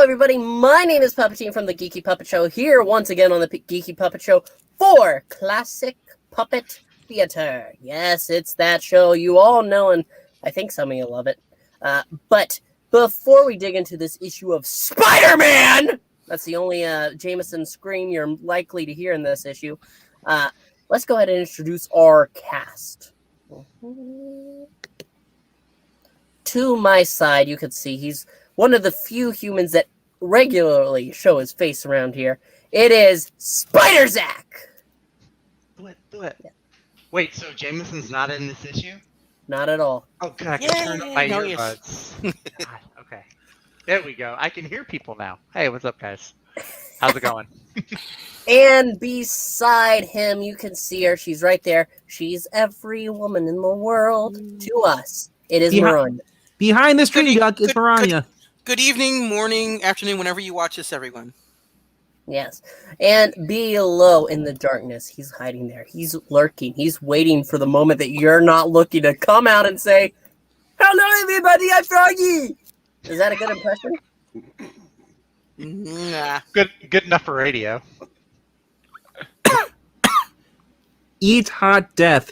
everybody. My name is Puppetine from the Geeky Puppet Show, here once again on the Geeky Puppet Show for Classic Puppet Theater. Yes, it's that show you all know, and I think some of you love it. But before we dig into this issue of Spider-Man, that's the only Jameson scream you're likely to hear in this issue, let's go ahead and introduce our cast. To my side, you can see he's one of the few humans that regularly show his face around here. It is Spider Zack. Do it. Yeah. Wait, so Jameson's not in this issue? Not at all. Oh, God, I can turn up my earbuds. God, okay. There we go. I can hear people now. Hey, what's up, guys? How's it going? And beside him, you can see her. She's right there. She's every woman in the world to us. It is Maranya. Behind the screen, it's Maranya. Good evening, morning, afternoon, whenever you watch this, everyone. Yes. And below in the darkness, he's hiding there. He's lurking. He's waiting for the moment that you're not looking to come out and say, "Hello, everybody, I'm Froggy." Is that a good impression? Nah. Good enough for radio. Eat hot death.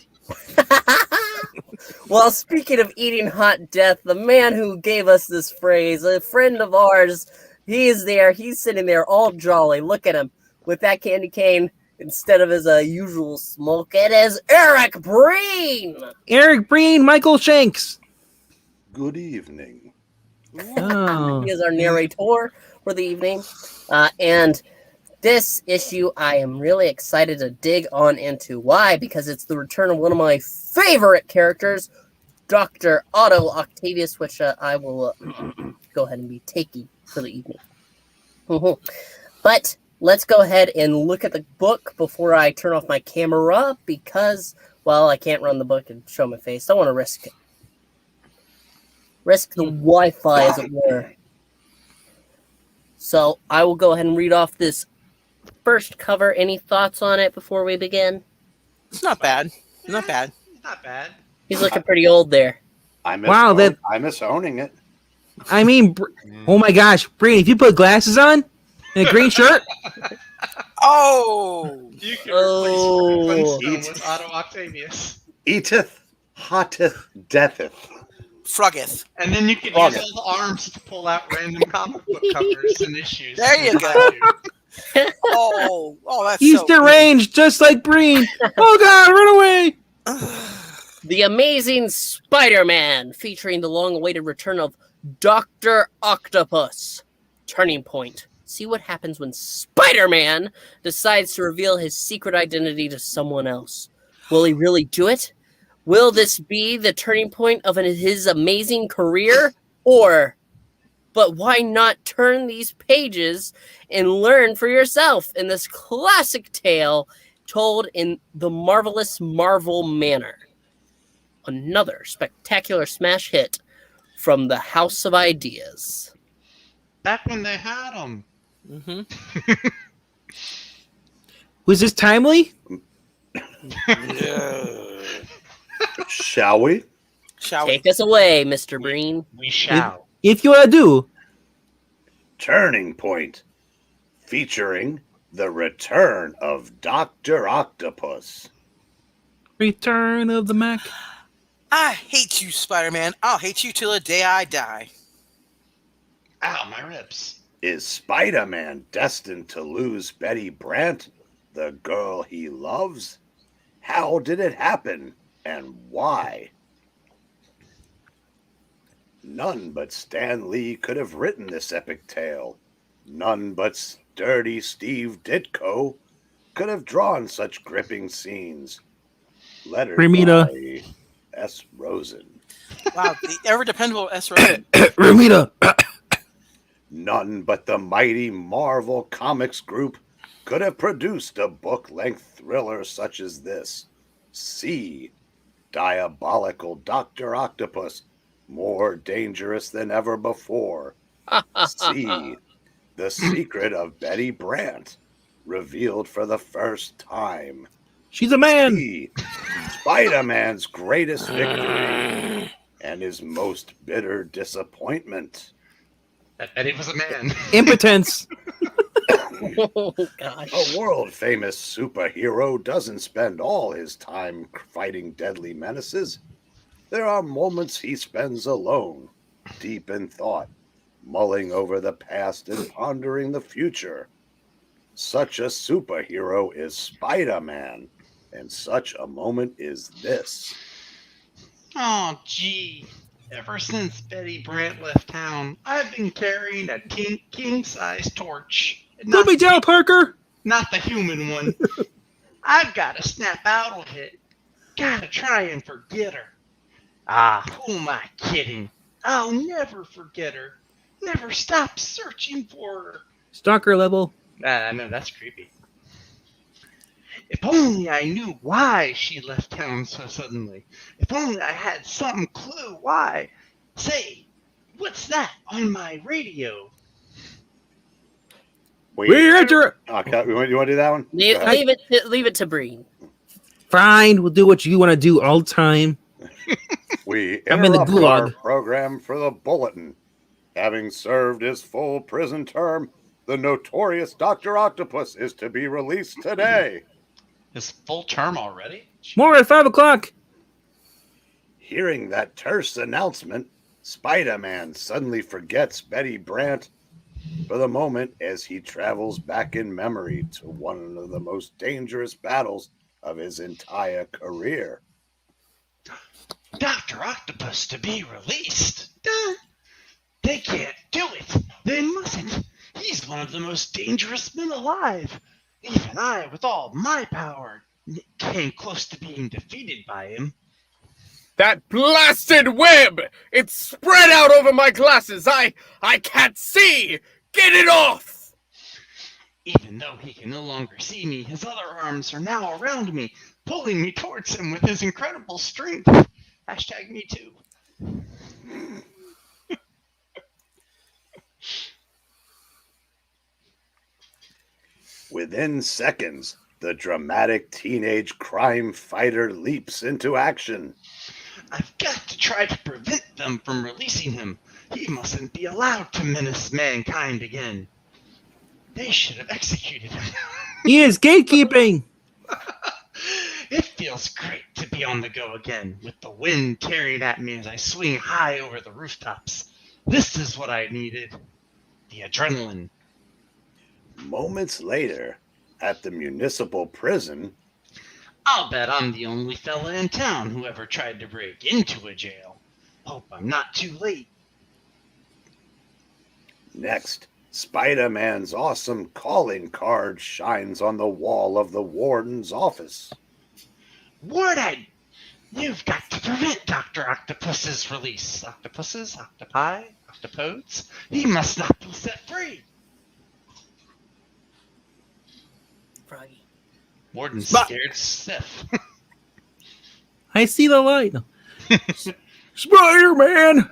Well, speaking of eating hot death, the man who gave us this phrase, a friend of ours, he is there. He's sitting there all jolly. Look at him with that candy cane instead of his usual smoke. It is Eric Breen. Eric Breen, Michael Shanks. Good evening. Oh. He is our narrator for the evening. And this issue, I am really excited to dig on into. Why? Because it's the return of one of my favorite characters, Dr. Otto Octavius, which I will go ahead and be taking for the evening. But let's go ahead and look at the book before I turn off my camera because, well, I can't run the book and show my face. Don't want to risk it. Risk the Wi-Fi, as it were. So I will go ahead and read off this first cover. Any thoughts on it before we begin? It's not bad. Not bad. Not bad. He's looking pretty old there. I miss owning it. I mean, oh my gosh, Breen, if you put glasses on and a green shirt. Oh! You can replace Flintstone with Otto Octavius. Eateth, hotteth, deatheth. Fruggeth. And then you can use all the arms to pull out random comic book covers and issues. There you go. Oh, that's He's so deranged, just like Breen. Oh God, run away! The Amazing Spider-Man, featuring the long-awaited return of Dr. Octopus. Turning point. See what happens when Spider-Man decides to reveal his secret identity to someone else. Will he really do it? Will this be the turning point of his amazing career? But why not turn these pages and learn for yourself in this classic tale told in the marvelous Marvel manner? Another spectacular smash hit from the House of Ideas. Back when they had them. Mm-hmm. Was this timely? Shall we? Take us away, Mr. Breen. We shall. If you do. Turning Point, featuring the return of Dr. Octopus. Return of the Mac. I hate you, Spider-Man. I'll hate you till the day I die. Ow, my ribs. Is Spider-Man destined to lose Betty Brant, the girl he loves? How did it happen, and why? None but Stan Lee could have written this epic tale. None but sturdy Steve Ditko could have drawn such gripping scenes. Lettered by S. Rosen. Wow, the ever-dependable S. Rosen. Ramita. None but the mighty Marvel Comics group could have produced a book-length thriller such as this. See, Diabolical Dr. Octopus, more dangerous than ever before. See, The Secret of Betty Brant, revealed for the first time. She's a man. See, Spider-Man's greatest victory and his most bitter disappointment. I bet he was a man. Impotence. Oh, gosh. A world-famous superhero doesn't spend all his time fighting deadly menaces. There are moments he spends alone, deep in thought, mulling over the past and pondering the future. Such a superhero is Spider-Man, and such a moment is this. Oh, gee. Ever since Betty Brant left town, I've been carrying a king-size torch. Put me down, Parker. Not the human one. I've got to snap out of it. Gotta try and forget her. Ah, who am I kidding? I'll never forget her. Never stop searching for her. Stalker level. I know, that's creepy. If only I knew why she left town so suddenly. If only I had some clue why. Say, what's that on my radio? We enter. Okay, you want to do that one? Leave it to Breen. Fine, we'll do what you want to do all the time. We I'm in the interrupt our gulag. program for the bulletin. Having served his full prison term, the notorious Dr. Octopus is to be released today. His full term already? More at 5 o'clock. Hearing that terse announcement, Spider-Man suddenly forgets Betty Brant for the moment as he travels back in memory to one of the most dangerous battles of his entire career. Dr. Octopus to be released? Duh. They can't do it. They mustn't. He's one of the most dangerous men alive. Even I, with all my power, came close to being defeated by him. That blasted web! It's spread out over my glasses. I can't see. Get it off! Even though he can no longer see me, his other arms are now around me, pulling me towards him with his incredible strength. Hashtag me too. Within seconds, the dramatic teenage crime fighter leaps into action. I've got to try to prevent them from releasing him. He mustn't be allowed to menace mankind again. They should have executed him. He is gatekeeping. It feels great to be on the go again, with the wind tearing at me as I swing high over the rooftops. This is what I needed. The adrenaline. Moments later, at the municipal prison, I'll bet I'm the only fella in town who ever tried to break into a jail. Hope I'm not too late. next, Spider-Man's awesome calling card shines on the wall of the warden's office. Warden! You've got to prevent Dr. Octopus's release. Octopuses? Octopi? Octopodes? He must not be set free. Froggy. Warden's But- scared stiff. I see the light. Spider-Man!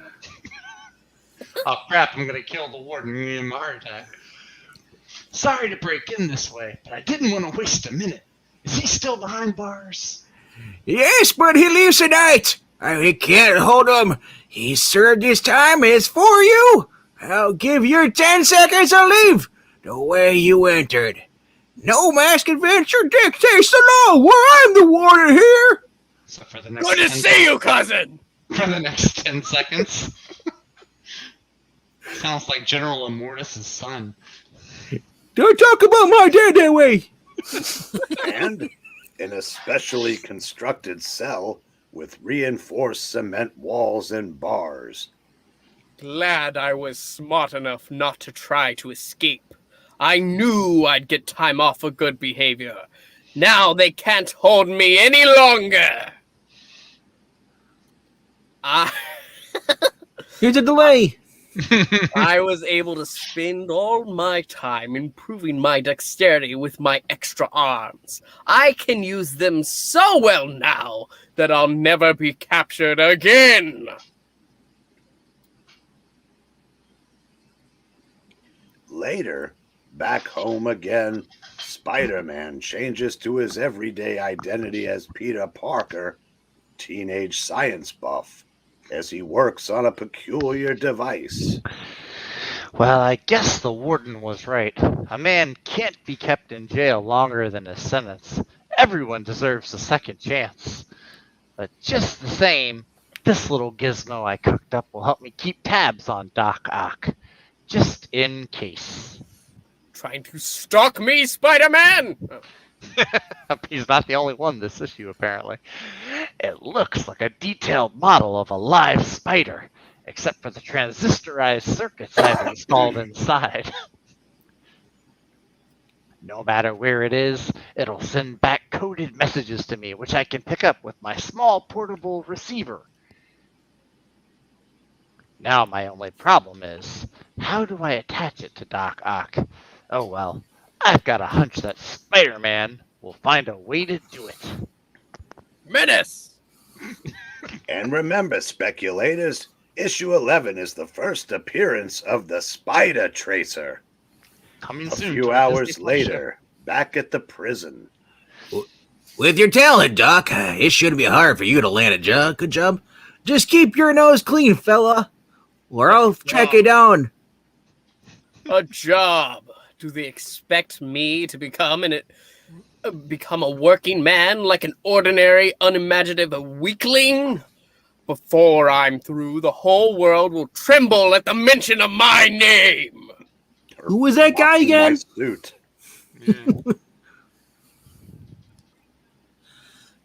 Oh crap, I'm gonna kill the warden and give him a heart attack. Sorry to break in this way, but I didn't want to waste a minute. Is he still behind bars? Yes, but he leaves tonight. I can't hold him. He served his time. It's for you. I'll give you 10 seconds to leave the way you entered. No mask adventure dictates the law. Where I'm the warden here. So for the next Good to 10 see you, cousin! For the next 10 seconds. Sounds like General Immortus' son. Don't talk about my dad that way. And in a specially constructed cell with reinforced cement walls and bars. Glad I was smart enough not to try to escape. I knew I'd get time off for good behavior. Now they can't hold me any longer. Here's a delay. I was able to spend all my time improving my dexterity with my extra arms. I can use them so well now that I'll never be captured again. Later, back home again, Spider-Man changes to his everyday identity as Peter Parker, teenage science buff, as he works on a peculiar device. Well, I guess the warden was right. A man can't be kept in jail longer than his sentence. Everyone deserves a second chance. But just the same, this little gizmo I cooked up will help me keep tabs on Doc Ock. Just in case. Trying to stalk me, Spider-Man! He's not the only one this issue, apparently. It looks like a detailed model of a live spider, except for the transistorized circuits I've installed inside. No matter where it is, it'll send back coded messages to me, which I can pick up with my small portable receiver. Now my only problem is, how do I attach it to Doc Ock? Oh well, I've got a hunch that Spider-Man will find a way to do it. Menace! And remember, speculators, issue 11 is the first appearance of the Spider Tracer. Coming A soon. few hours later, back at the prison. With your talent, Doc, it shouldn't be hard for you to land a job. Good job. Just keep your nose clean, fella, or I'll track you down. A job. Do they expect me to become a working man like an ordinary, unimaginative weakling? Before I'm through, the whole world will tremble at the mention of my name. Who was that guy Mocking my again? suit.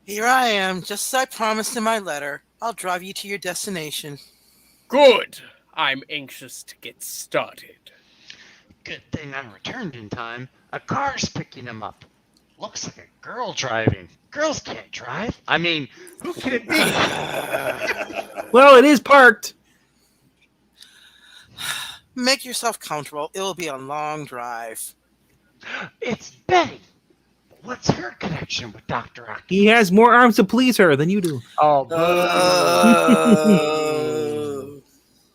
Here I am, just as I promised in my letter. I'll drive you to your destination. Good. I'm anxious to get started. Good thing I returned in time. A car's picking him up. Looks like a girl driving. Girls can't drive. I mean, who can it be? Well, it is parked. Make yourself comfortable. It will be a long drive. It's Betty. What's her connection with Dr. Ock? He has more arms to please her than you do. Oh,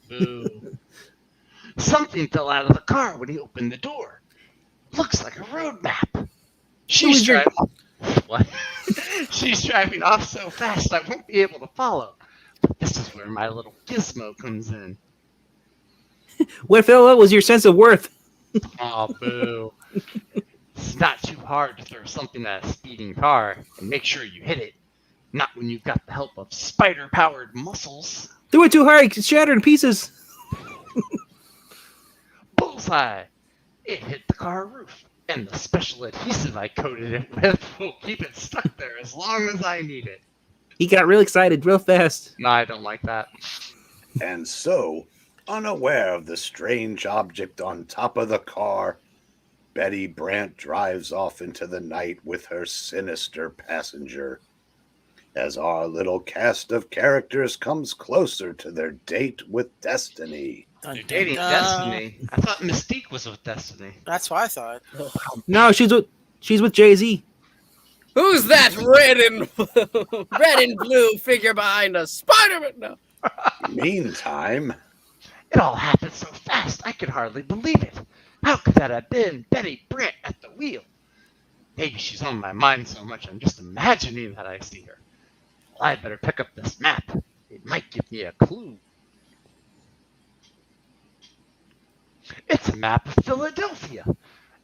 Boo. Something fell out of the car when he opened the door. Looks like a road map. She's driving. What? She's driving off so fast I won't be able to follow. But this is where my little gizmo comes in. What fell out was your sense of worth. Oh, boo. It's not too hard to throw something at a speeding car and make sure you hit it. Not when you've got the help of spider-powered muscles. Threw it too hard, it shattered in pieces. Bullseye! It hit the car roof, and the special adhesive I coated it with will keep it stuck there as long as I need it. He got real excited real fast. No, I don't like that. And so, unaware of the strange object on top of the car, Betty Brant drives off into the night with her sinister passenger. As our little cast of characters comes closer to their date with Destiny. Dun, You're dun, dating dun. Destiny. I thought Mystique was with Destiny. That's what I thought. No, she's with Jay-Z. Who's that red and blue figure behind us? Spider-Man! No. Meantime, It all happened so fast I could hardly believe it. How could that have been Betty Brant at the wheel? Maybe she's on my mind so much I'm just imagining that I see her. Well, I'd better pick up this map. It might give me a clue. It's a map of Philadelphia,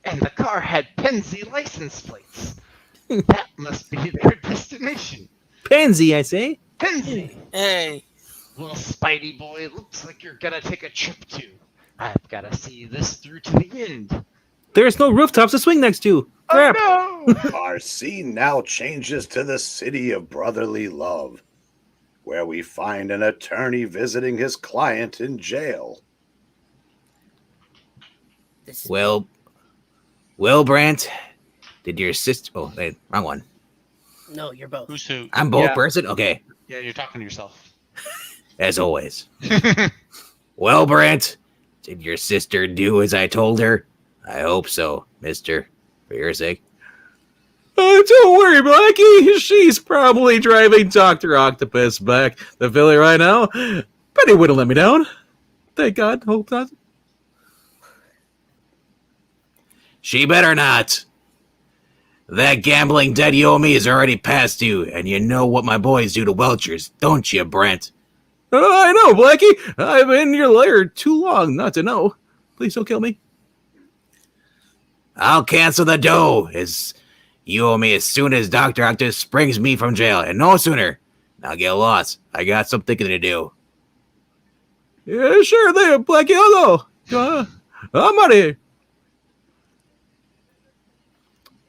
and the car had Pennsy license plates. That must be their destination. Pansy, I say. Pennsy! Hey, Little Spidey boy, looks like you're gonna take a trip to. I've gotta see this through to the end. There's no rooftops to swing next to. Crap. Oh no! our scene now changes to the city of brotherly love, where we find an attorney visiting his client in jail. Well, Brant, did your sister... Oh, wait, wrong one. No, you're both. Who's who? I'm both Yeah. person? Okay, Yeah, you're talking to yourself. as always. Well, Brant, did your sister do as I told her? I hope so, mister, for your sake. Oh, don't worry, Blackie. She's probably driving Dr. Octopus back to Philly right now. But he wouldn't let me down. Thank God. Hope not. She better not. That gambling debt you owe me is already past due, and you know what my boys do to Welchers, don't you, Brent? I know, Blackie. I've been in your lair too long not to know. Please don't kill me. I'll cancel the dough as you owe me as soon as Dr. Octopus springs me from jail, and no sooner. Now get lost. I got some thinking to do. Yeah, sure there, Blackie. I'll go. I'm out of here.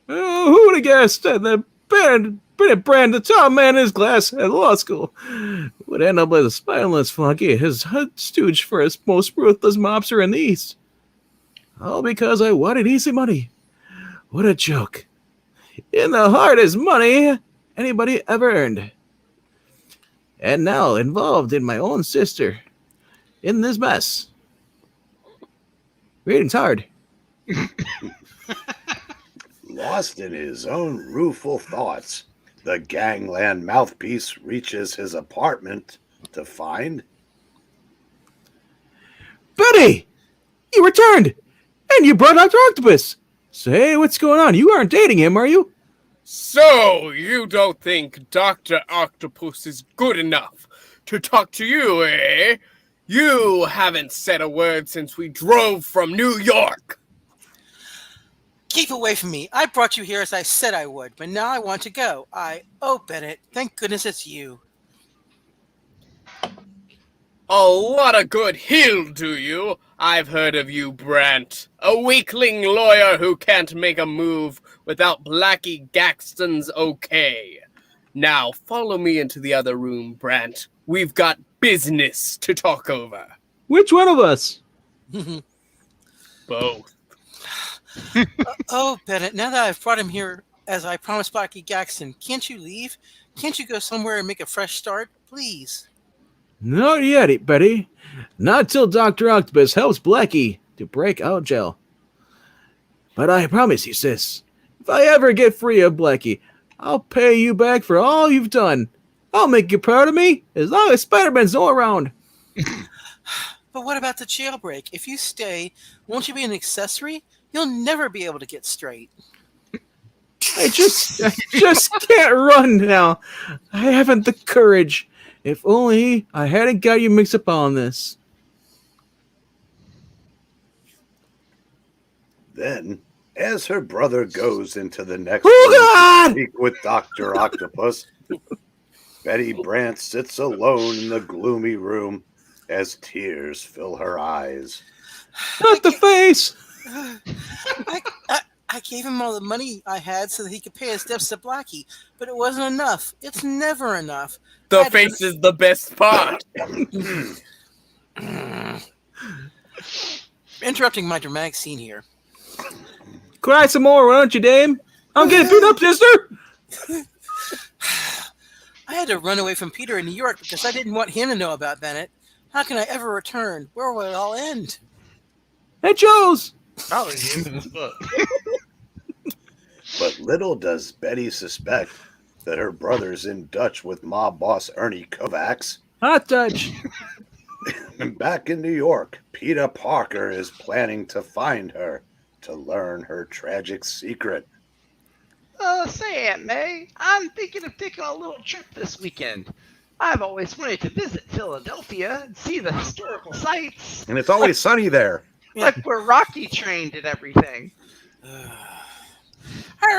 Who would have guessed that the Bennett Brand, the top man in his class at law school, would end up as a spineless flunky, his head stooge for his most ruthless mobster in the East? All because I wanted easy money. What a joke. In the hardest money anybody ever earned. And now involved in my own sister in this mess. Reading's hard. Lost in his own rueful thoughts, the gangland mouthpiece reaches his apartment to find... Betty! You returned! And you brought Dr. Octopus! Say, what's going on? You aren't dating him, are you? So, you don't think Dr. Octopus is good enough to talk to you, eh? You haven't said a word since we drove from New York. Keep away from me. I brought you here as I said I would, but now I want to go. Oh, Bennett, thank goodness it's you. A lot of good he'll do you. I've heard of you, Brant. A weakling lawyer who can't make a move without Blackie Gaxton's okay. Now, follow me into the other room, Brant. We've got business to talk over. Which one of us? Both. Oh, Bennett, now that I've brought him here as I promised Blackie Gaxton, can't you leave? Can't you go somewhere and make a fresh start? Please. Not yet, Betty. Not till Dr. Octopus helps Blackie to break out jail. But I promise you, sis, if I ever get free of Blackie, I'll pay you back for all you've done. I'll make you proud of me as long as Spider-Man's not around. But what about the jailbreak? If you stay, won't you be an accessory? You'll never be able to get straight. I just can't run now. I haven't the courage. If only I hadn't got you mixed up on this. Then, as her brother goes into the next Oh, room God! to speak with Dr. Octopus, Betty Brant sits alone in the gloomy room as tears fill her eyes. Not the face! I gave him all the money I had so that he could pay his debts to Blackie, but it wasn't enough. It's never enough. The face is the best part. Interrupting my dramatic scene here. Cry some more, why don't you, dame? I'm getting beat up, sister! I had to run away from Peter in New York because I didn't want him to know about Bennett. How can I ever return? Where will it all end? Hey, Joe's! Probably the end of this book. But little does Betty suspect that her brother's in Dutch with mob boss Ernie Kovacs. Hot touch! And back in New York, Peter Parker is planning to find her to learn her tragic secret. Say, Aunt May, I'm thinking of taking a little trip this weekend. I've always wanted to visit Philadelphia and see the historical sites. And it's always sunny there. Like where Rocky trained and everything.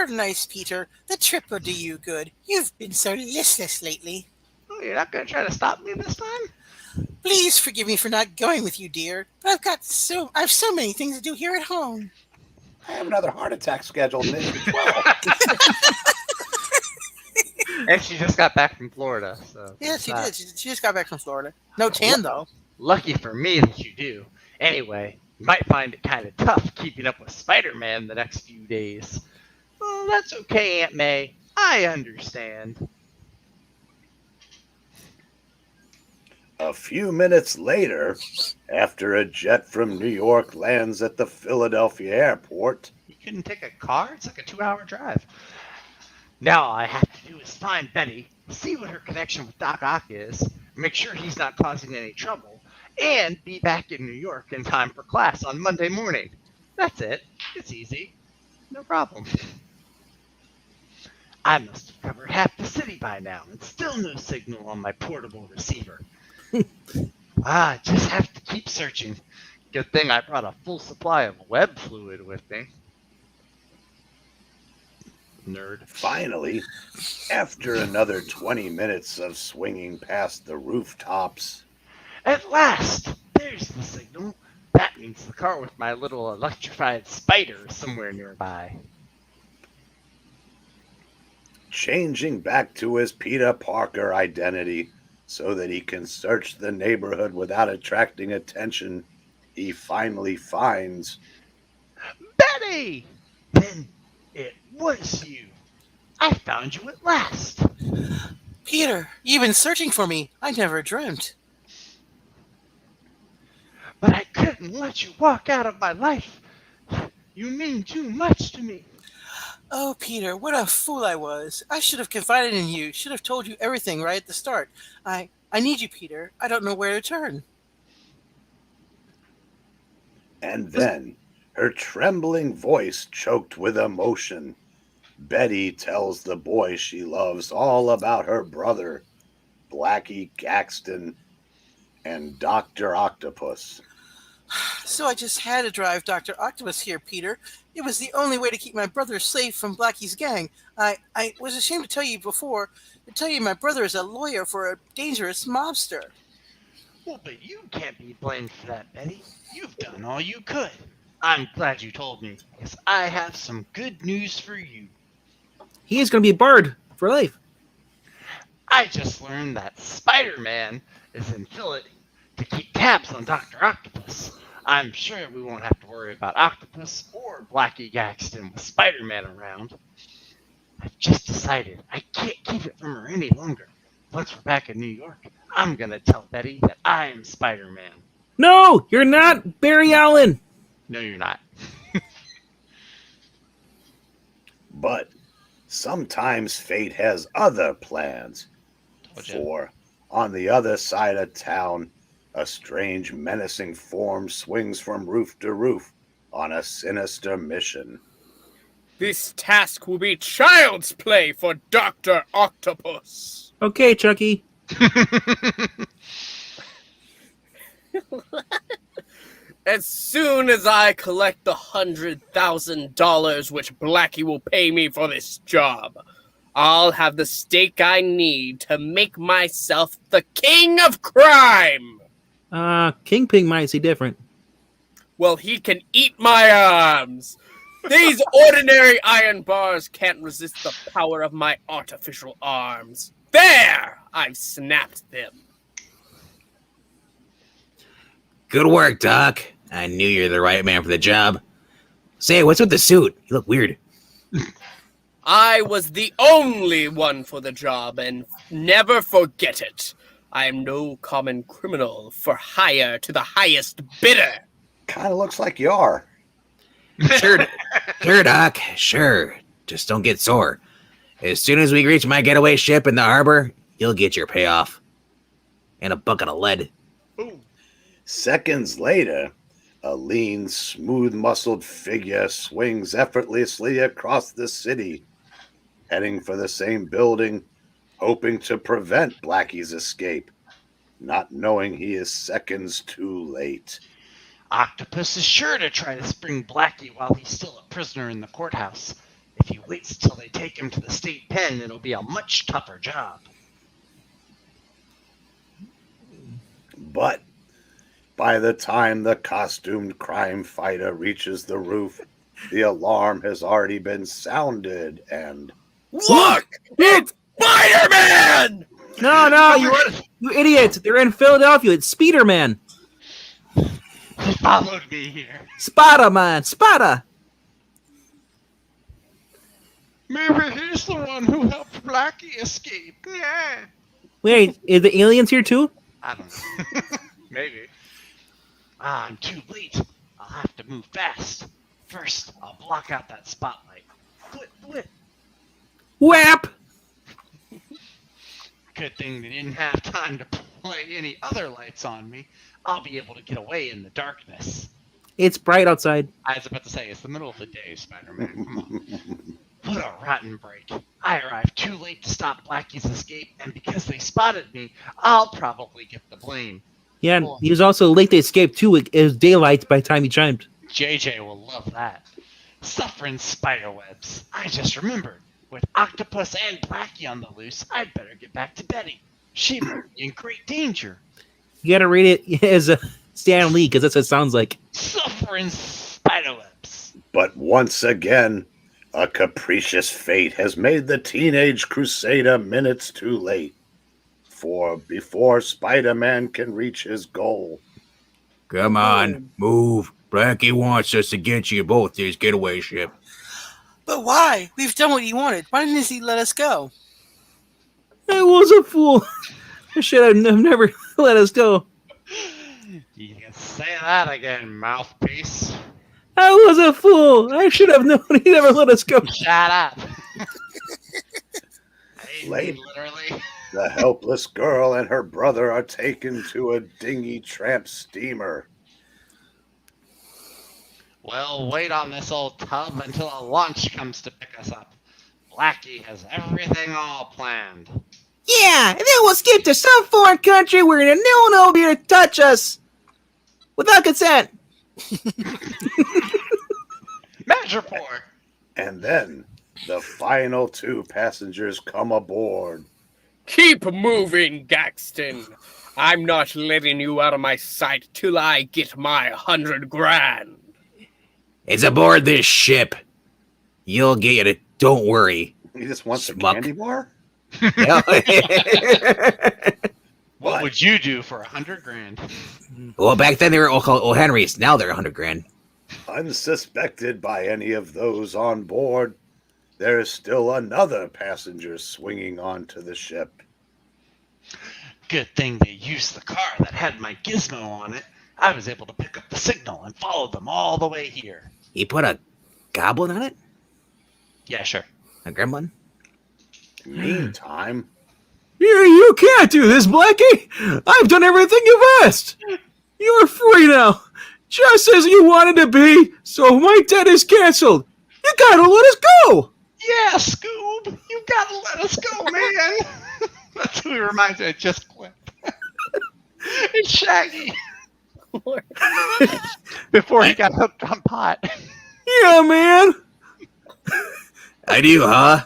Nice, Peter. The trip will do you good. You've been so listless lately. Oh, you're not going to try to stop me this time? Please forgive me for not going with you, dear. But I have so many things to do here at home. I have another heart attack scheduled in 12. And she just got back from Florida. So Yeah, she did. She just got back from Florida. No tan, though. Lucky for me that you do. Anyway, you might find it kind of tough keeping up with Spider-Man the next few days. Well, that's okay, Aunt May. I understand. A few minutes later, after a jet from New York lands at the Philadelphia airport, You couldn't take a car? It's like a 2-hour drive. Now all I have to do is find Betty, see what her connection with Doc Ock is, make sure he's not causing any trouble, and be back in New York in time for class on Monday morning. That's it. It's easy. No problem. I must have covered half the city by now, and still no signal on my portable receiver. I just have to keep searching. Good thing I brought a full supply of web fluid with me. Nerd. Finally, after another 20 minutes of swinging past the rooftops, At last! There's the signal. That means the car with my little electrified spider is somewhere nearby. changing back to his Peter Parker identity so that he can search the neighborhood without attracting attention, he finally finds Betty! Then it was you. I found you at last. Peter, you've been searching for me. I never dreamt. But I couldn't let you walk out of my life. You mean too much to me. Oh, Peter, what a fool I was. I should have confided in you. Should have told you everything right at the start. I need you, Peter. I don't know where to turn. and then, her trembling voice choked with emotion, Betty tells the boy she loves all about her brother, Blackie Gaxton, and Dr. Octopus. So I just had to drive Dr. Octopus here, Peter. It was the only way to keep my brother safe from Blackie's gang. I was ashamed to tell you before, to tell you my brother is a lawyer for a dangerous mobster. Well, but you can't be blamed for that, Betty. You've done all you could. I'm glad you told me, because I have some good news for you. He is going to be barred for life. I just learned that Spider-Man is in Philly to keep tabs on Dr. Octopus. I'm sure we won't have to worry about Octopus or Blackie Gaxton with Spider-Man around. I've just decided I can't keep it from her any longer. Once we're back in New York, I'm going to tell Betty that I am Spider-Man. No, you're not Barry Allen. No, you're not. But sometimes fate has other plans. Told ya. For on the other side of town, a strange, menacing form swings from roof to roof on a sinister mission. This task will be child's play for Dr. Octopus. Okay, Chucky. As soon as I collect the $100,000 which Blackie will pay me for this job, I'll have the stake I need to make myself the king of crime. Kingpin might see different. Well, he can eat my arms. These ordinary iron bars can't resist the power of my artificial arms. There! I've snapped them. Good work, Doc. I knew you're the right man for the job. Say, what's with the suit? You look weird. I was the only one for the job, and never forget it. I am no common criminal for hire to the highest bidder. Kind of looks like you are. Sure, Doc. Sure. Just don't get sore. As soon as we reach my getaway ship in the harbor, you'll get your payoff. And a bucket of lead. Ooh. Seconds later, a lean, smooth-muscled figure swings effortlessly across the city, heading for the same building, hoping to prevent Blackie's escape, not knowing he is seconds too late. Octopus is sure to try to spring Blackie while he's still a prisoner in the courthouse. If he waits till they take him to the state pen, it'll be a much tougher job. But by the time the costumed crime fighter reaches the roof, the alarm has already been sounded, and Look! It's Spider-Man! No, you idiot. They're in Philadelphia. It's Spider-Man. He followed me here. Spider-Man. Spider. Maybe he's the one who helped Blackie escape. Yeah. Wait, is the aliens here too? I don't know. Maybe. I'm too late. I'll have to move fast. First, I'll block out that spotlight. Flip, flip. Whap! Good thing they didn't have time to play any other lights on me. I'll be able to get away in the darkness. It's bright outside. I was about to say, it's the middle of the day, Spider-Man. Come on. What a rotten break. I arrived too late to stop Blackie's escape, and because they spotted me, I'll probably get the blame. Yeah, Cool. he was also late to escape too. It was daylight by the time he chimed. JJ will love that. Suffering spiderwebs. I just remembered. With Octopus and Blackie on the loose, I'd better get back to Betty. She might be in great danger. You gotta read it as a Stan Lee because that's what it sounds like. Suffering spiderwebs. But once again, a capricious fate has made the teenage crusader minutes too late. For before Spider-Man can reach his goal, Come on, move. Blackie wants us to get you both to his getaway ship. But why? We've done what he wanted. Why didn't he let us go? I was a fool. I should have never let us go. You can say that again, mouthpiece. I was a fool. I should have known he never let us go. Shut up. I Late. mean, literally. the helpless girl and her brother are taken to a dingy tramp steamer. We'll wait on this old tub until a launch comes to pick us up. Blackie has everything all planned. Yeah, and then we'll escape to some foreign country where no one will be here to touch us without consent. Match report. And then the final two passengers come aboard. Keep moving, Gaxton. I'm not letting you out of my sight till I get my 100 grand. It's aboard this ship. You'll get it. Don't worry. He just wants a Schmuck. candy bar? What would you do for 100 grand? Well, back then they were O. Henry's. Now they're 100 grand. Unsuspected by any of those on board, there is still another passenger swinging onto the ship. Good thing they used the car that had my gizmo on it. I was able to pick up the signal and follow them all the way here. He put a goblin on it? Yeah, sure. A gremlin? Meantime, You can't do this, Blackie. I've done everything you've asked. You are free now, just as you wanted to be, so my debt is canceled. You gotta let us go. Yeah, Scoob! You gotta let us go, man! That's who he reminds me of. Just quit. It's Shaggy. Before he got hooked on pot. Yeah, man. I do, huh?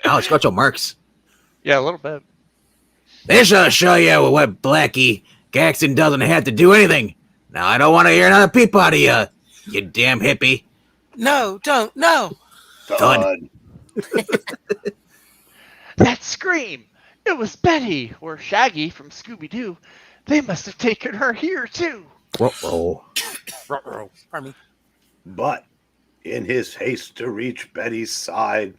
Ouch, got your marks. Yeah, a little bit. This'll show you what Blackie Gaxton doesn't have to do anything. Now, I don't want to hear another peep out of you, you damn hippie. No, don't, no. Thud. That scream! It was Betty, or Shaggy from Scooby-Doo. They must have taken her here, too. Whoa. Pardon me. but in his haste to reach Betty's side,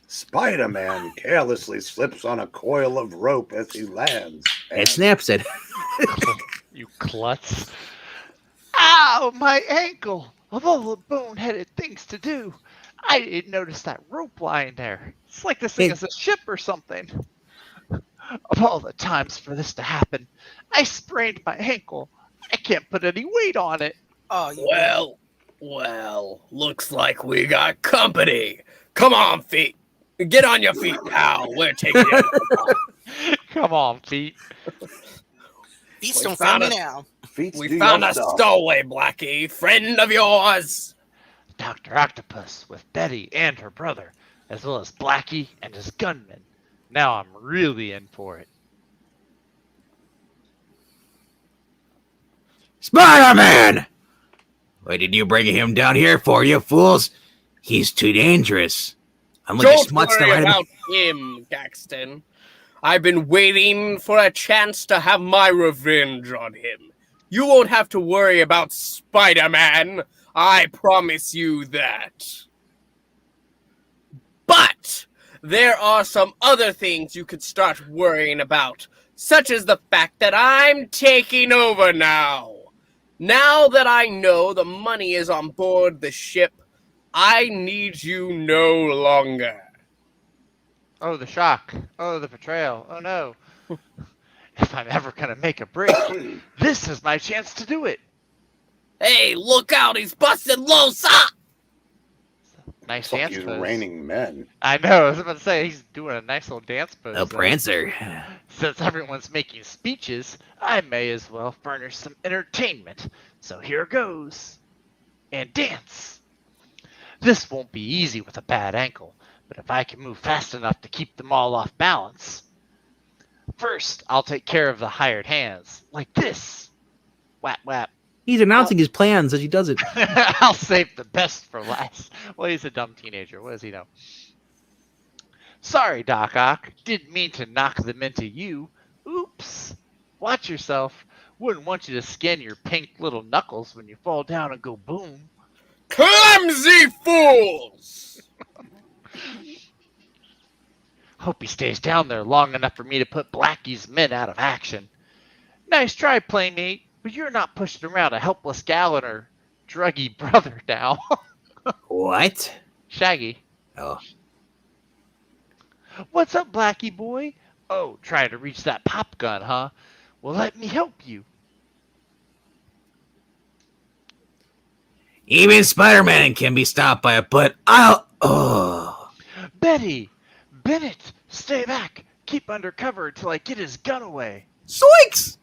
Spider-Man carelessly slips on a coil of rope as he lands. It snaps it. You klutz. Ow, my ankle! Of all the bone-headed things to do, I didn't notice that rope lying there. It's like this thing is a ship or something. Of all the times for this to happen, I sprained my ankle. I can't put any weight on it. Oh, you Well, looks like we got company. Come on, feet. Get on your feet, pal. We're taking you. Come on, feet. beats We don't found find me it. now. Feats We do found your a stuff. stowaway, Blackie. Friend of yours. Dr. Octopus with Betty and her brother, as well as Blackie and his gunmen. Now I'm really in for it. Spider-Man! What did you bring him down here for, you fools? He's too dangerous. I'm like Don't smuts to worry ride him. about him, Gaxton. I've been waiting for a chance to have my revenge on him. You won't have to worry about Spider-Man. I promise you that. But there are some other things you could start worrying about, such as the fact that I'm taking over now. Now that I know the money is on board the ship, I need you no longer. Oh, the shock. Oh, the betrayal. Oh, no. If I'm ever going to make a break, this is my chance to do it. Hey, look out, he's busting loose up! Nice Fuck dance you, pose. raining men. I know. I was about to say he's doing a nice little dance pose. A there. prancer. Since everyone's making speeches, I may as well furnish some entertainment. So here goes. And dance. This won't be easy with a bad ankle, but if I can move fast enough to keep them all off balance. First, I'll take care of the hired hands, like this. Whap whap. He's announcing his plans as he does it. I'll save the best for last. Well, he's a dumb teenager. What does he know? Sorry, Doc Ock. Didn't mean to knock them into you. Oops. Watch yourself. Wouldn't want you to skin your pink little knuckles when you fall down and go boom. Clumsy fools! Hope he stays down there long enough for me to put Blackie's men out of action. Nice try, Playmate, but you're not pushing around a helpless gal and her druggy brother now. What? Shaggy. Oh. What's up, Blackie boy? Oh, trying to reach that pop gun, huh? Well, let me help you. Even Spider-Man can be stopped by a butt. Oh. Betty! Bennett! Stay back! Keep under cover until I get his gun away. Zoinks!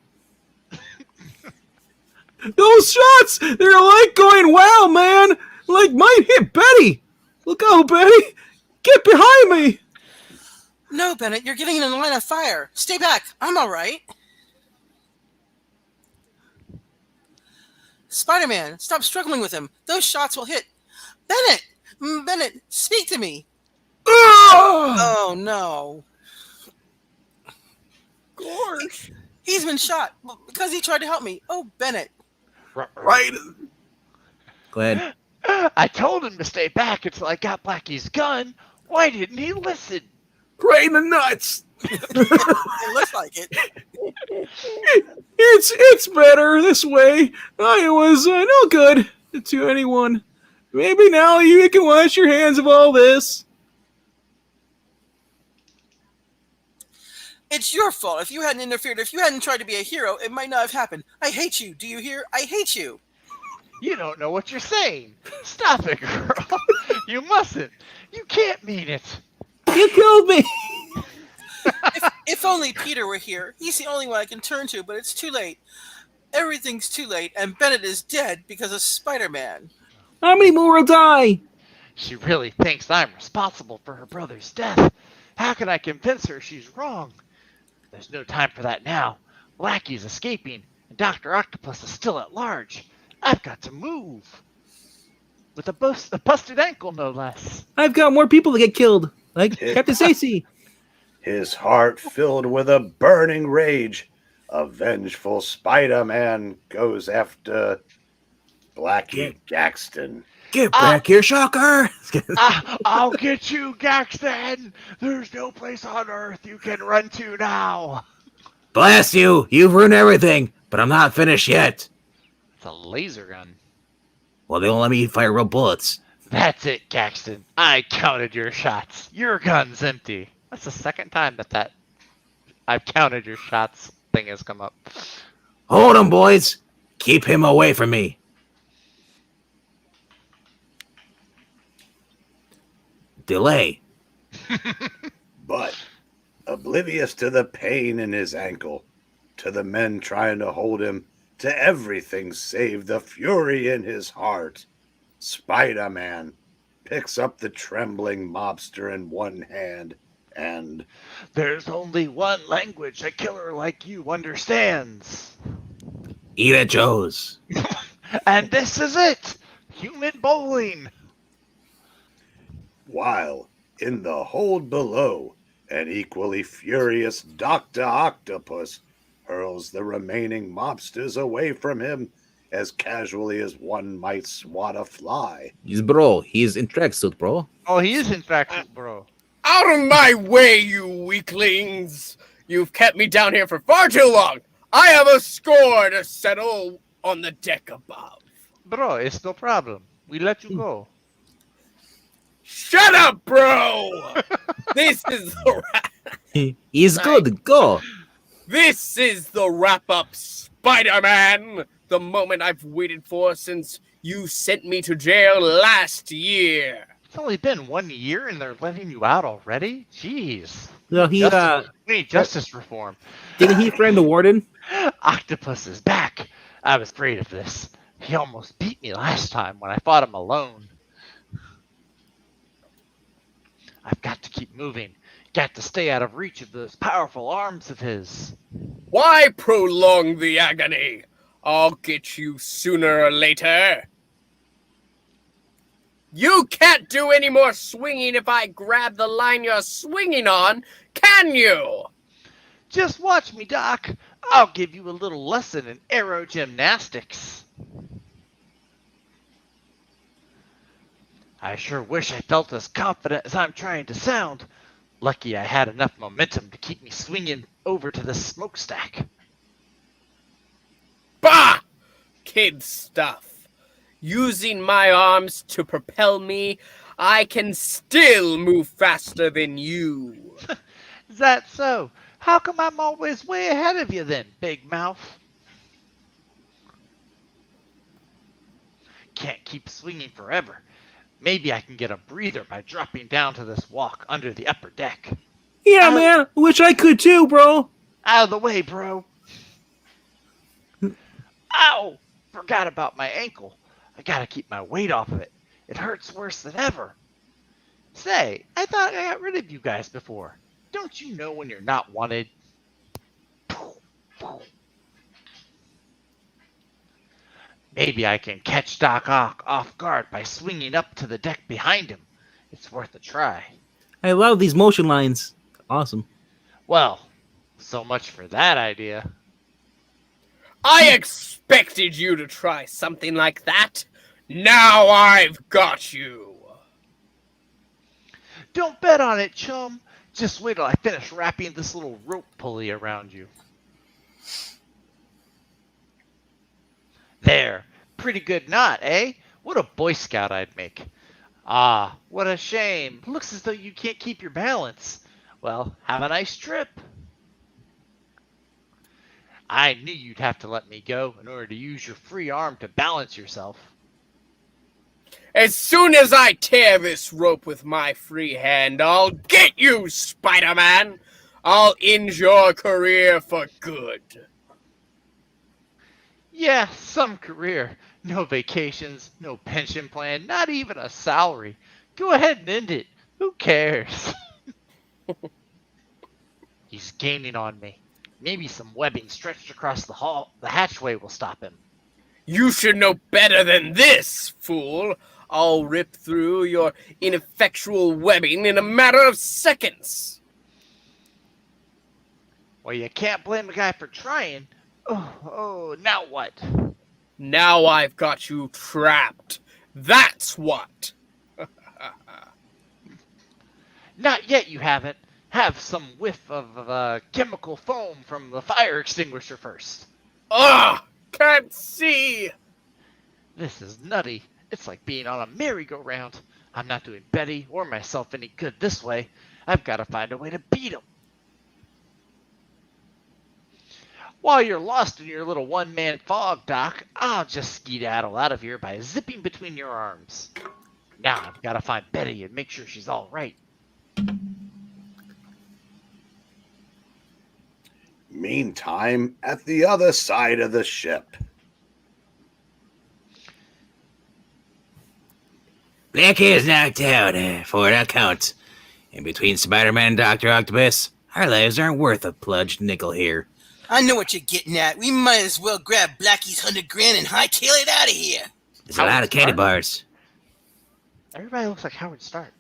Those shots, they're like going wow, man. Like might hit Betty. Look out, Betty. Get behind me. No, Bennett, you're getting in the line of fire. Stay back. I'm all right. Spider-Man, stop struggling with him. Those shots will hit. Bennett! Bennett, speak to me. Oh, no. Gorge! He's been shot because he tried to help me. Oh, Bennett. Right. Go ahead. I told him to stay back until I got Blackie's gun. Why didn't he listen? Right in the nuts. It looks like it. It's better this way. I was no good to anyone. Maybe now you can wash your hands of all this. It's your fault. If you hadn't interfered, if you hadn't tried to be a hero, it might not have happened. I hate you. Do you hear? I hate you. You don't know what you're saying. Stop it, girl. You mustn't. You can't mean it. You killed me. If only Peter were here. He's the only one I can turn to, but it's too late. Everything's too late, and Bennett is dead because of Spider-Man. How many more will die? She really thinks I'm responsible for her brother's death. How can I convince her she's wrong? There's no time for that now. Blackie's escaping, and Dr. Octopus is still at large. I've got to move. With a busted ankle, no less. I've got more people to get killed, like Captain Stacy. His heart filled with a burning rage, a vengeful Spider-Man goes after Blackie Gaxton. Get back here, Shocker. I'll get you, Gaxton. There's no place on Earth you can run to now. Blast you. You've ruined everything, but I'm not finished yet. It's a laser gun. Well, they won't let me fire real bullets. That's it, Gaxton. I counted your shots. Your gun's empty. That's the second time that I've counted your shots thing has come up. Hold him, boys. Keep him away from me. Delay. But, oblivious to the pain in his ankle, to the men trying to hold him, to everything save the fury in his heart, Spider-Man picks up the trembling mobster in one hand and... There's only one language a killer like you understands. Eat at Joe's. And this is it! Human bowling! While, in the hold below, an equally furious Dr. Octopus hurls the remaining mobsters away from him as casually as one might swat a fly. He's bro. He's in tracksuit, bro. Oh, he is in fact, bro. Out of my way, you weaklings! You've kept me down here for far too long! I have a score to settle on the deck above. Bro, it's no problem. We let you go. Shut up, bro! This is the He's good. Go. This is the wrap-up, Spider-Man! The moment I've waited for since you sent me to jail last year. It's only been 1 year and they're letting you out already? Jeez. No, We need justice reform. didn't he friend the warden? Octopus is back. I was afraid of this. He almost beat me last time when I fought him alone. I've got to keep moving. Got to stay out of reach of those powerful arms of his. Why prolong the agony? I'll get you sooner or later. You can't do any more swinging if I grab the line you're swinging on, can you? Just watch me, Doc. I'll give you a little lesson in aerogymnastics. I sure wish I felt as confident as I'm trying to sound. Lucky I had enough momentum to keep me swinging over to the smokestack. Bah! Kid stuff. Using my arms to propel me, I can still move faster than you. Is that so? How come I'm always way ahead of you then, big mouth? Can't keep swinging forever. Maybe I can get a breather by dropping down to this walk under the upper deck. Yeah, man. Wish I could too, bro. Out of the way, bro. Ow! Forgot about my ankle. I gotta keep my weight off of it. It hurts worse than ever. Say, I thought I got rid of you guys before. Don't you know when you're not wanted? Maybe I can catch Doc Ock off guard by swinging up to the deck behind him. It's worth a try. I love these motion lines. Awesome. Well, so much for that idea. I expected you to try something like that. Now I've got you. Don't bet on it, chum. Just wait till I finish wrapping this little rope pulley around you. There. Pretty good knot, eh? What a Boy Scout I'd make. Ah, what a shame. Looks as though you can't keep your balance. Well, have a nice trip. I knew you'd have to let me go in order to use your free arm to balance yourself. As soon as I tear this rope with my free hand, I'll get you, Spider-Man. I'll end your career for good. Yeah, some career. No vacations, no pension plan, not even a salary. Go ahead and end it. Who cares? He's gaining on me. Maybe some webbing stretched across the hatchway will stop him. You should know better than this, fool. I'll rip through your ineffectual webbing in a matter of seconds. Well, you can't blame a guy for trying. Oh, now what? Now I've got you trapped. That's what. Not yet, you haven't. Have some whiff of chemical foam from the fire extinguisher first. Ugh! Can't see! This is nutty. It's like being on a merry-go-round. I'm not doing Betty or myself any good this way. I've got to find a way to beat him. While you're lost in your little one-man fog, Doc, I'll just skedaddle out of here by zipping between your arms. Now I've got to find Betty and make sure she's all right. Meantime, at the other side of the ship. Blackie is knocked out, for it counts. In between Spider-Man and Dr. Octopus, our lives aren't worth a plunged nickel here. I know what you're getting at. We might as well grab Blackie's $100,000 and hightail it out of here. There's a lot of candy bars. Everybody looks like Howard Stark.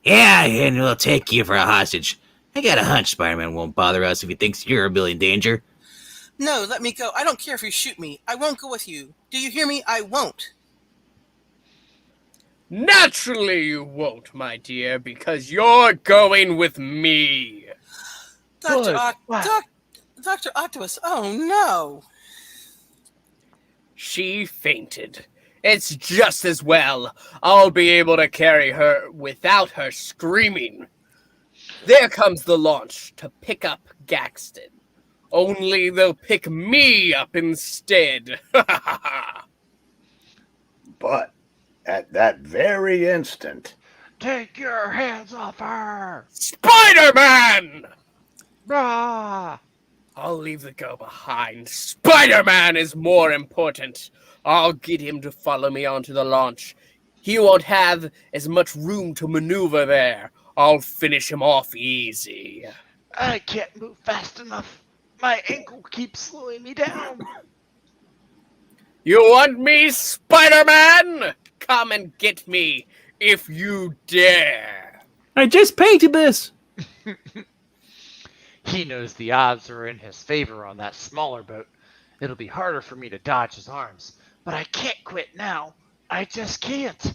Yeah, and we'll take you for a hostage. I got a hunch Spider-Man won't bother us if he thinks you're a billion danger. No, let me go. I don't care if you shoot me. I won't go with you. Do you hear me? I won't. Naturally you won't, my dear, because you're going with me. Dr. What? Dr. Octopus, oh no. She fainted. It's just as well. I'll be able to carry her without her screaming. There comes the launch to pick up Gaxton. Only they'll pick me up instead. But At that very instant, Take your hands off her! Spider-Man! Brah! I'll leave the girl behind. Spider-Man is more important. I'll get him to follow me onto the launch. He won't have as much room to maneuver there. I'll finish him off easy. I can't move fast enough. My ankle keeps slowing me down. You want me, Spider-Man? Come and get me, if you dare. I just painted this. He knows the odds are in his favor on that smaller boat. It'll be harder for me to dodge his arms, but I can't quit now. I just can't.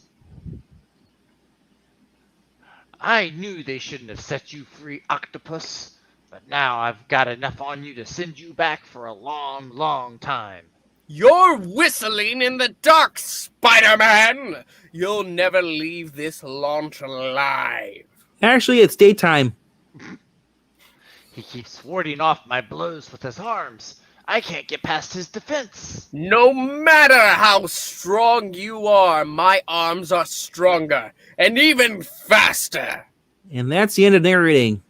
I knew they shouldn't have set you free, Octopus, but now I've got enough on you to send you back for a long, long time. You're whistling in the dark, Spider-Man. You'll never leave this launch alive. Actually, it's daytime. He keeps warding off my blows with his arms. I can't get past his defense. No matter how strong you are, my arms are stronger and even faster. And that's the end of narrating.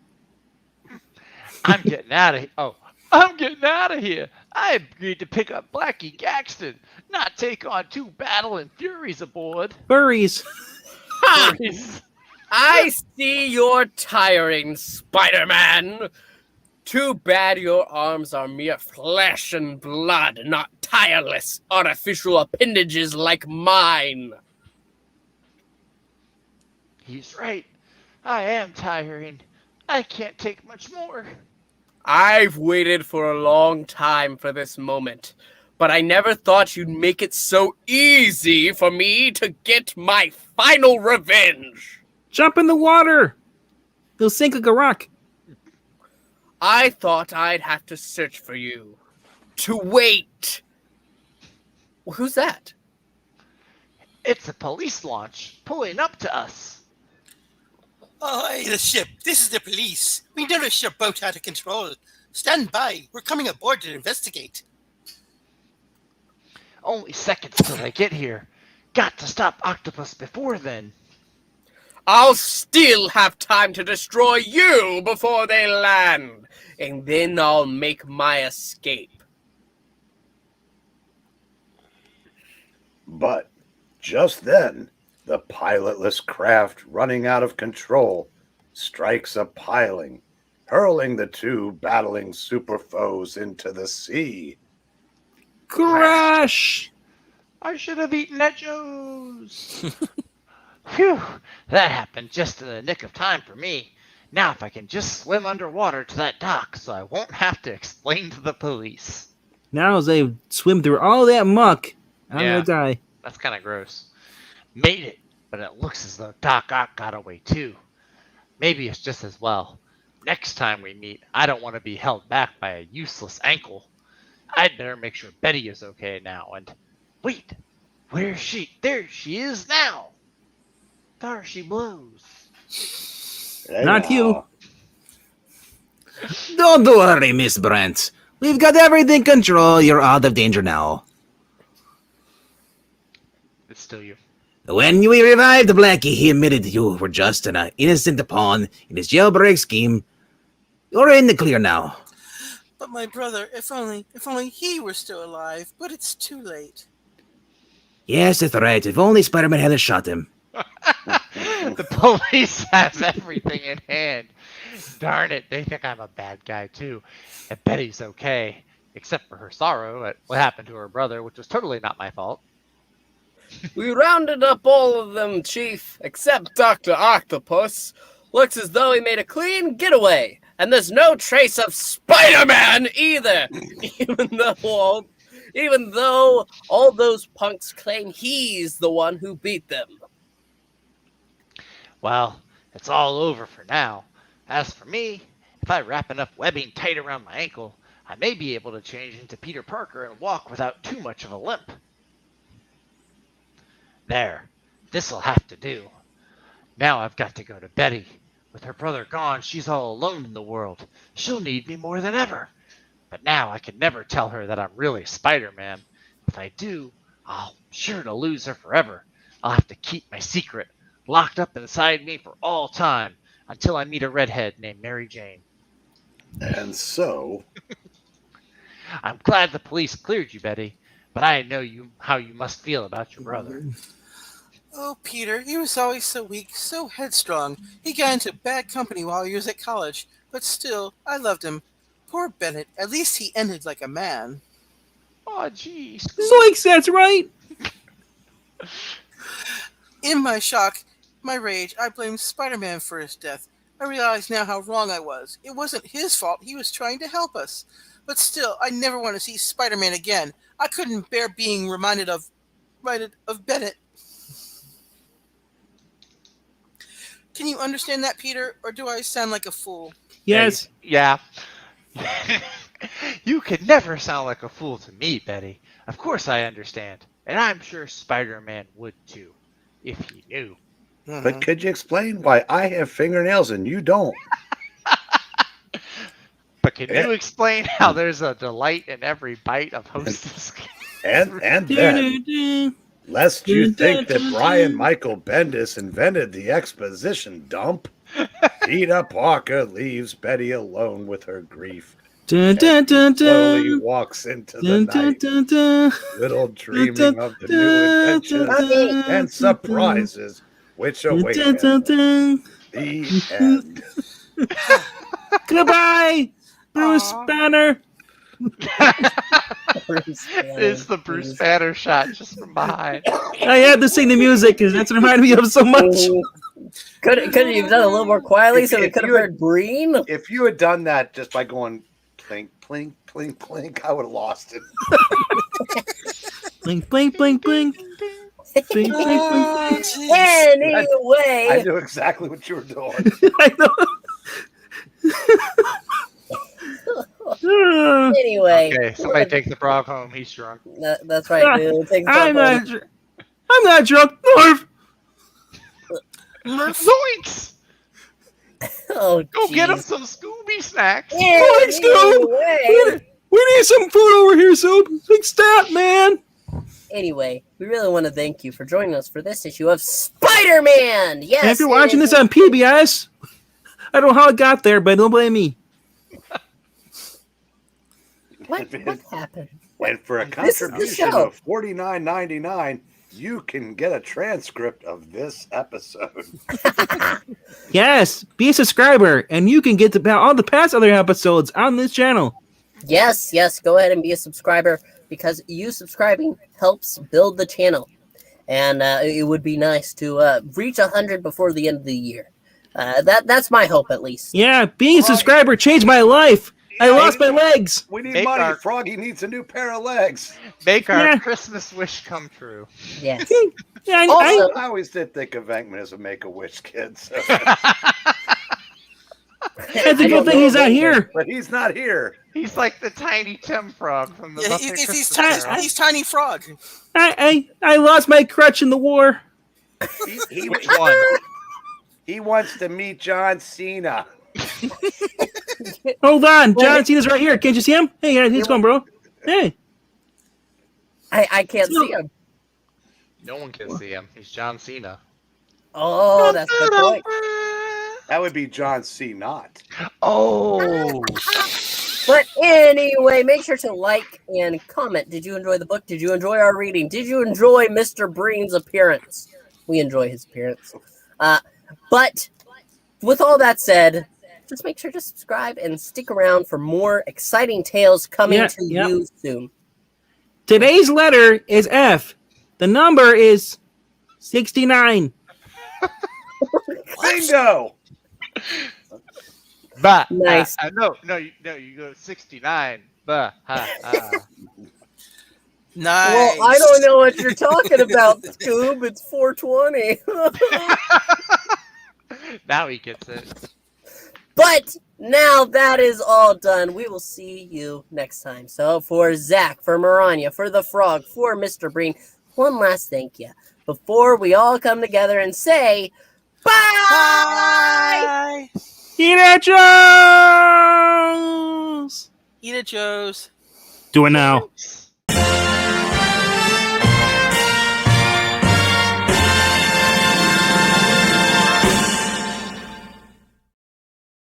I'm getting out of here. Oh, I'm getting out of here. I agreed to pick up Blackie Gaxton, not take on two battling furies aboard. Furries. Ha! I see you're tiring, Spider-Man. Too bad your arms are mere flesh and blood, not tireless artificial appendages like mine. He's right. I am tiring. I can't take much more. I've waited for a long time for this moment, but I never thought you'd make it so easy for me to get my final revenge. Jump in the water. You'll sink like a rock. I thought I'd have to search for you. To wait. Well, who's that? It's a police launch pulling up to us. Oh, hey, the ship. This is the police. We noticed your boat out of control. Stand by. We're coming aboard to investigate. Only seconds till they get here. Got to stop Octopus before then. I'll still have time to destroy you before they land, and then I'll make my escape. but just then, the pilotless craft running out of control strikes a piling, hurling the two battling super foes into the sea. Crash! I should have eaten at Joe's. Phew, that happened just in the nick of time for me. Now if I can just swim underwater to that dock so I won't have to explain to the police. Now as they swim through all that muck, I'm Yeah. gonna die. That's kind of gross. Made it, but it looks as though Doc Ock got away too. Maybe it's just as well. Next time we meet, I don't want to be held back by a useless ankle. I'd better make sure Betty is okay now. And wait, where's she? There she is now. There she blows. Hey Not now. you. Don't worry, Miss Brent. We've got everything controlled. You're out of danger now. It's still you. When we revived Blackie, he admitted you were just an innocent pawn in his jailbreak scheme. You're in the clear now. But my brother, if only he were still alive. But it's too late. Yes, that's right. If only Spider-Man hadn't shot him. The police has everything in hand. Darn it, they think I'm a bad guy too. And Betty's okay, except for her sorrow at what happened to her brother, which was totally not my fault. We rounded up all of them, Chief, except Dr. Octopus. Looks as though he made a clean getaway. And there's no trace of Spider-Man either, even though all those punks claim he's the one who beat them. Well, it's all over for now. As for me, if I wrap enough webbing tight around my ankle, I may be able to change into Peter Parker and walk without too much of a limp. There, this'll have to do. Now I've got to go to Betty. With her brother gone, she's all alone in the world. She'll need me more than ever. But now I can never tell her that I'm really Spider-Man. If I do, I'll sure to lose her forever. I'll have to keep my secret locked up inside me for all time until I meet a redhead named Mary Jane. And so, I'm glad the police cleared you, Betty, but I know how you must feel about your brother. Oh, Peter, he was always so weak, so headstrong. He got into bad company while he was at college, but still, I loved him. Poor Bennett, at least he ended like a man. Oh, jeez. Zoinks, that's right. In my shock, my rage, I blamed Spider-Man for his death. I realize now how wrong I was. It wasn't his fault. He was trying to help us. But still, I never want to see Spider-Man again. I couldn't bear being reminded of Bennett. Can you understand that, Peter, or do I sound like a fool? Yes. Yeah. You could never sound like a fool to me, Betty. Of course I understand. And I'm sure Spider-Man would too, if he knew. but could you explain why I have fingernails and you don't? But can you explain how there's a delight in every bite of Hostess? And then, lest you think that Brian Michael Bendis invented the exposition dump, Peter Parker leaves Betty alone with her grief. Dun, dun, dun, Slowly dun. walks into the Dun, dun, night, dun, dun. little dreaming of the new adventures and surprises which await Dun, dun, him. dun. The end. Goodbye, Bruce Aw. Banner. It's the Bruce Banner shot just from behind. I had to sing the music because that's what reminded me of so much. Could you've done it a little more quietly If- so we if could have you heard Breen? If you had done that just by going plink, plink, plink, plink, I would have lost it. Blink, blink, blink, blink. Blink, blink, blink, blink. I Anyway, knew exactly what you were doing. I know. anyway. Okay, somebody take the frog home. He's drunk. That's right. We'll take the I'm phone. not drunk. Norv. Zoinks! Oh, Go get him jeez. some Scooby snacks. Anyway, We need some food over here, Soap. Big stat, man. anyway, we really want to thank you for joining us for this issue of Spider-Man. Yes. And if you're it watching is this on PBS, I don't know how it got there, but don't blame me. What happened? And for a This is the contribution show. of $49.99, you can get a transcript of this episode. Yes, be a subscriber, and you can get all the past other episodes on this channel. Yes, go ahead and be a subscriber because you subscribing helps build the channel. And it would be nice to reach 100 before the end of the year. That's my hope, at least. Yeah, being a subscriber changed my life. I lost my legs. We need Make money. our- Froggy needs a new pair of legs. Make our Yeah. Christmas wish come true. Yes. Yeah, I, Also- I always did think of Venkman as a Make-A-Wish kid, so. that's a good thing he's not here. But he's not here. He's like the tiny Tim Frog from the Yeah, Muppet he's Christmas tiny, Carol. he's tiny frog. I lost my crutch in the war. He, Which one? he wants to meet John Cena. Hold on, John Cena's right here. Can't you see him? Hey, he's going, bro. Hey, I can't see him. No one can see him. He's John Cena. Oh, that's the point. That would be John C. Not. Oh, But anyway, make sure to like and comment. Did you enjoy the book? Did you enjoy our reading? Did you enjoy Mr. Breen's appearance? We enjoy his appearance. But with all that said, just make sure to subscribe and stick around for more exciting tales coming to you soon. today's letter is F. The number is 69. Bingo! bah. Nice. No, you go 69. Bah. Ha, ha. Nice. Well, I don't know what you're talking about, Scoob. It's 420. Now he gets it. But now that is all done. We will see you next time. So for Zach, for Maranya, for the Frog, for Mr. Breen, one last thank you before we all come together and say bye. Bye. Eat it, Jones! Eat it, Joe's. Do it now.